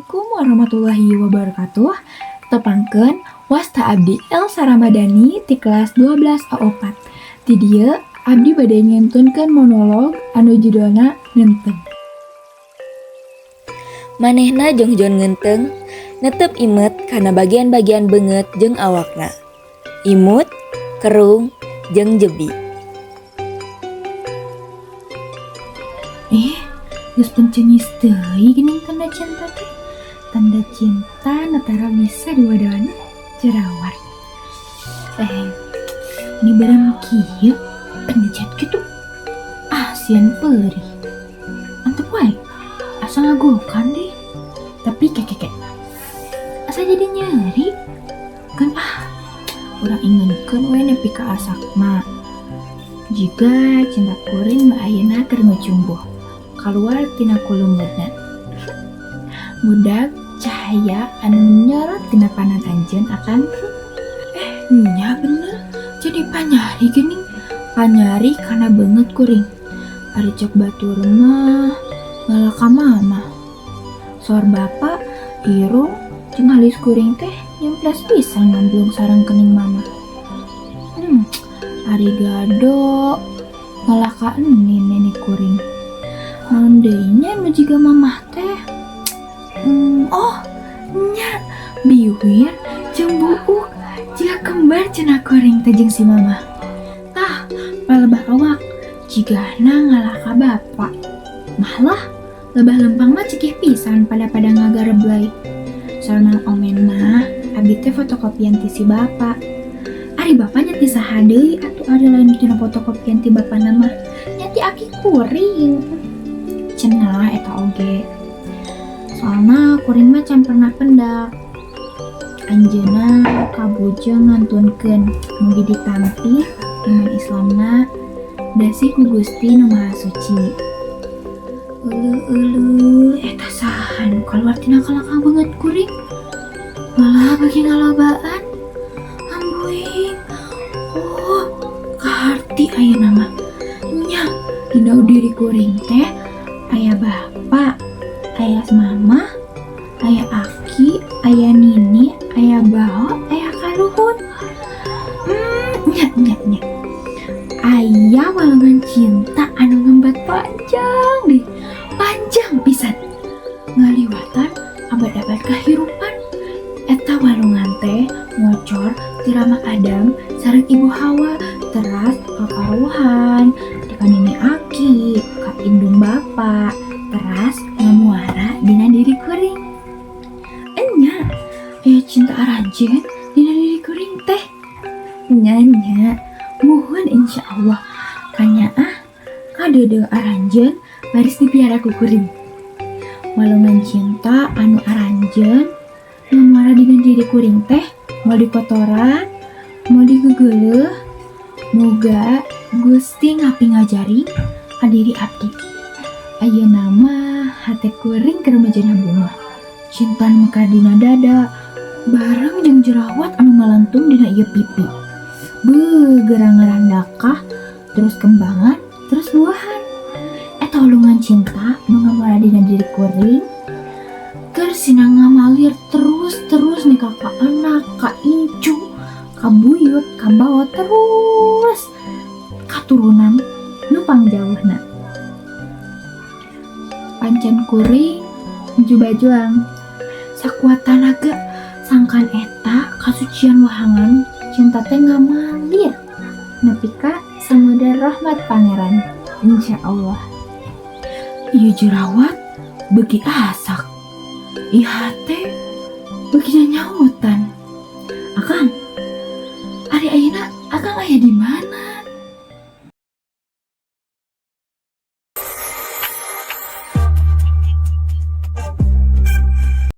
Assalamualaikum warahmatullahi wabarakatuh. Tepangkeun wasta abdi Elsa Ramadhani ti kelas 12 A4. Ti dieu abdi bade nyentunkeun monolog anu judulna Ngenteng. Manehna jongjon ngenteng, netep imet kana bagian-bagian beungeut jeung awakna. Imut, kerung, jeung jebi. Geus pencengis deui geuning tanda cinta teh. Tanda cinta netara bisa diwadana jerawat. Ini barang kieu penjat gitu. Sian perih. Antep wae. Asa ngagokan deh. Tapi kekek. Asa jadi nyeri. Kan urang ingenkeun we nepi ka asakna. Jika cinta kuring mah ayeuna keur ngecumbuh keluar tina kulumbeudna. Budak cahaya anu nyorot tina panan anjeun akan nya bener jadi panyari geuning. Panyari kana beungeut kuring. Ari cok batur mah ngalaka mama. Sor bapa irung jeung halis kuring teh nyemplas pisan ngamblung sareng kening mama. Ari gado ngalaka nenek kuring. Naon deui nya nu jiga mamah teh? Nya biwir jeung buuk jiga kembar cenah kuring teh jeung si mamah. Tah, palebah awak jigana ngalaka bapa. Malah lebah lempang mah cekih pisan pada ngagareblay. Soalna omenna abdi teh fotokopian ti si bapa. Ari bapanya ti saha deui atuh ari lain dina fotokopian ti bapana mah nya ti aki kuring. Cenah eta oge. Soalna kuring mah can pernah pendak. Anjeunna kabujeng ngantunkeun mugi ditampi iman Islamna dasi ku Gusti Nu Maha Suci. Eta saha nu kaluar tina kalaka banget kuring. Malah bagi ngalobaan. Ambuing. Kaharti ayeuna mah. Nya dina diri kuring teh aya bapa, aya mama, aya aki, aya nini, aya baho, aya kaluhut. Nya. Aya walungan cinta anu ngembat panjang deh. Panjang pisan. Ngaliwatan abad-abad kahirupan. Eta walungan teh ngocor ti Rama Adam sareng Ibu Hawa teras kaparuhan ka nini aki, ka indung bapa, teras ngamuara dina diri kuring. Enya, cinta aranjeun dina diri kuring teh. Nya, muhun insyaallah kanyaah kadeudeung aranjeun baris dipiara ku kuring. Walungan cinta anu aranjeun ngamuara dina diri kuring teh mau dikotoran, mau digegeuleuh, moga Gusti ngapi ngajari ka diri abdi. Ayeuna mah hate kuring keur mejana bunga. Cinta nu mekar dina dada bareng jeung jerawat anu ngalantung dina ieu pipi. Gerang ngarandakah, terus kembangan, terus buahan. Eta ulungan cinta nu ngamuara dina diri kuring keur sinang ngamalir terus nih ka anak, ka incu, ka buyut, ka bawa terus katurunan nu pangjauhna. Pancen kuring nuju bajuang sakuat tanaga sangkan eta kasucian wahangan cinta teh ngamalir nepi ka samudra rahmat pangeran insyaallah. Ieu jerawat beuki asak, ihate beuki nyautan. Akang, ari ayeuna akang aya di mana?